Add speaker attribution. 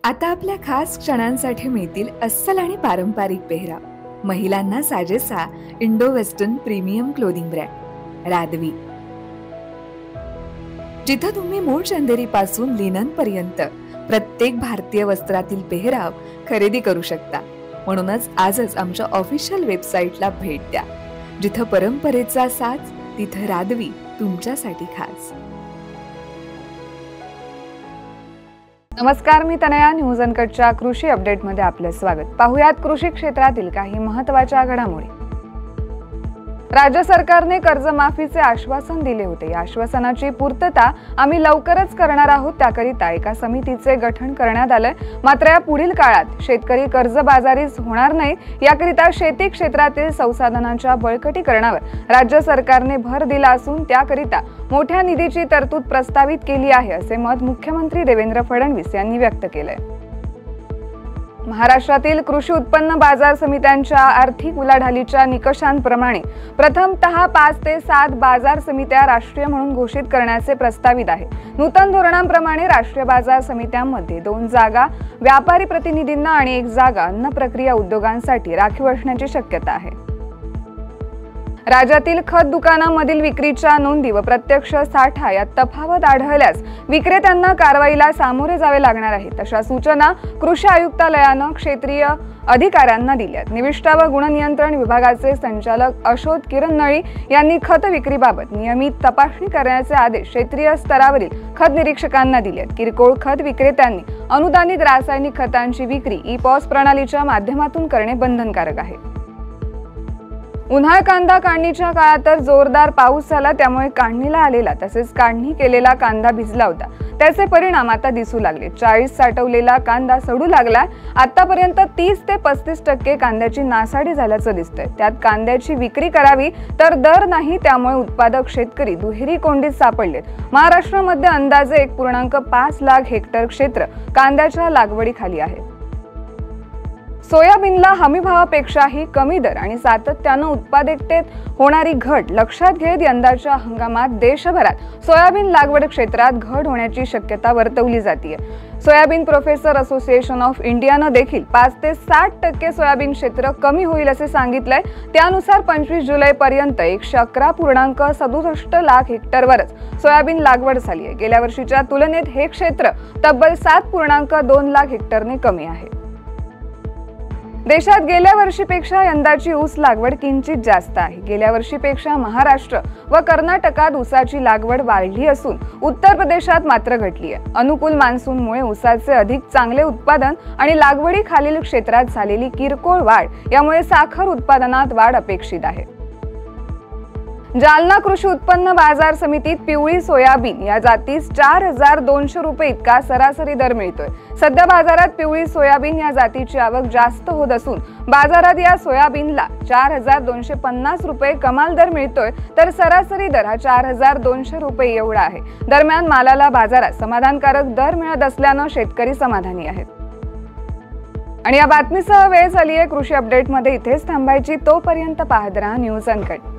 Speaker 1: आता आपल्या खास क्षणांसाठी मिळतील अस्सल आणि पारंपरिक पेहराव। महिलांना साजेसा Indo western premium clothing brand Radvi, जिथं तुम्ही मूळ चंदेरी पासून लिनन पर्यंत प्रत्येक भारतीय वस्त्रातील पेहराव खरेदी करू शकता। म्हणूनच आजच आमच्या ऑफिशियल वेबसाईटला भेट द्या, जिथं परंपरेचा साज तिथं रादवी तुमच्यासाठी खास।
Speaker 2: नमस्कार, मी तनया। न्यूज अनकटच्या कृषी अपडेटमध्ये आपले स्वागत। पाहुयात कृषी क्षेत्रातील काही महत्त्वाच्या घडामोडी। राज्य सरकारने कर्जमाफीचे आश्वासन दिले होते। या आश्वासनाची पूर्तता आम्ही लवकरच करणार आहोत। त्याकरिता एका समितीचे गठन करण्यात आले। मात्र या पुढील काळात शेतकरी कर्जबाजारीच होणार नाही, याकरिता शेती क्षेत्रातील संसाधनांच्या बळकटीकरणावर राज्य सरकारने भर दिला असून त्याकरिता मोठ्या निधीची तरतूद प्रस्तावित केली आहे, असे मत मुख्यमंत्री देवेंद्र फडणवीस यांनी व्यक्त केले। महाराष्ट्रातील कृषी उत्पन्न बाजार समित्यांच्या आर्थिक उलाढालीच्या निकषांप्रमाणे प्रथमतः 5 ते 7 बाजार समित्या राष्ट्रीय म्हणून घोषित करण्याचे प्रस्तावित आहे। नूतन धोरणांप्रमाणे राष्ट्रीय बाजार समित्यांमध्ये 2 जागा व्यापारी प्रतिनिधींना आणि 1 जागा अन्न प्रक्रिया उद्योगांसाठी राखीव असण्याची शक्यता आहे। राज्यातील खत दुकानांमधील विक्रीच्या नोंदी व प्रत्यक्ष साठा यात तफावत आढळल्यास विक्रेत्यांना कारवाईला सामोरे जावे लागणार आहे, अशा सूचना कृषी आयुक्तालयानं क्षेत्रीय अधिकाऱ्यांना दिल्यात। निविष्ठा व गुणनियंत्रण विभागाचे संचालक अशोक किरणनळी यांनी खत विक्रीबाबत नियमित तपासणी करण्याचे आदेश क्षेत्रीय स्तरावरील खत निरीक्षकांना दिलेत। किरकोळ खत विक्रेत्यांनी अनुदानित रासायनिक खतांची विक्री ई-पॉस प्रणालीच्या माध्यमातून करणे बंधनकारक आहे। उन्हाळ कांदा काढणीच्या काळात तर जोरदार पाऊस झाला, त्यामुळे काढणीला आलेला तसेच काढणी केलेला कांदा भिजला होता। त्याचे परिणाम आता दिसू लागले। 40 साठवलेला कांदा सडू लागला। आतापर्यंत 30 ते 35% कांद्याची नासाडी झाल्याचं दिसतंय। त्यात कांद्याची विक्री करावी तर दर नाही, त्यामुळे उत्पादक शेतकरी दुहेरी कोंडीत सापडलेत। महाराष्ट्रामध्ये अंदाजे 1.5 लाख हेक्टर क्षेत्र कांद्याच्या लागवडीखाली आहे। सोयाबीनला हमीभावापेक्षाही कमी दर आणि सातत्यानं उत्पादकतेत होणारी घट लक्षात घेत यंदाच्या हंगामात देशभरात सोयाबीन लागवड क्षेत्रात घट होण्याची शक्यता वर्तवली जाते। सोयाबीन प्रोफेसर असोसिएशन ऑफ इंडियानं देखील 5 ते 60% सोयाबीन क्षेत्र कमी होईल असे सांगितलंय। त्यानुसार 25 जुलैपर्यंत 111.67 लाख हेक्टरवरच सोयाबीन लागवड झाली आहे। गेल्या वर्षीच्या तुलनेत हे क्षेत्र तब्बल 7.2 लाख हेक्टरने कमी आहे। देशात गेल्या वर्षीपेक्षा यंदाची ऊस लागवड किंचित जास्त आहे। गेल्या वर्षीपेक्षा महाराष्ट्र व कर्नाटकात ऊसाची लागवड वाढली असून उत्तर प्रदेशात मात्र घटली आहे। अनुकूल मान्सूनमुळे ऊसाचे अधिक चांगले उत्पादन आणि लागवडीखालील क्षेत्रात झालेली किरकोळ वाढ यामुळे साखर उत्पादनात वाढ अपेक्षित आहे। जालना कृषी उत्पन्न बाजार समितीत पिवळी सोयाबीन या जातीस 4200 रुपये इतका सरासरी दर मिळतोय। सध्या बाजारात पिवळी सोयाबीन या जातीची आवक जास्त होत असून बाजारात या सोयाबीनला 4250 रुपये कमाल दर मिळतोय, तर सरासरी दर हा 4200 रुपये एवढा आहे। दरम्यान मालाला बाजारात समाधानकारक दर मिळत असल्यानं शेतकरी समाधानी आहेत। आणि या बातमीसह वेळ झाली आहे कृषी अपडेटमध्ये इथेच थांबायची। तोपर्यंत पाहत राहा न्यूज अनकट।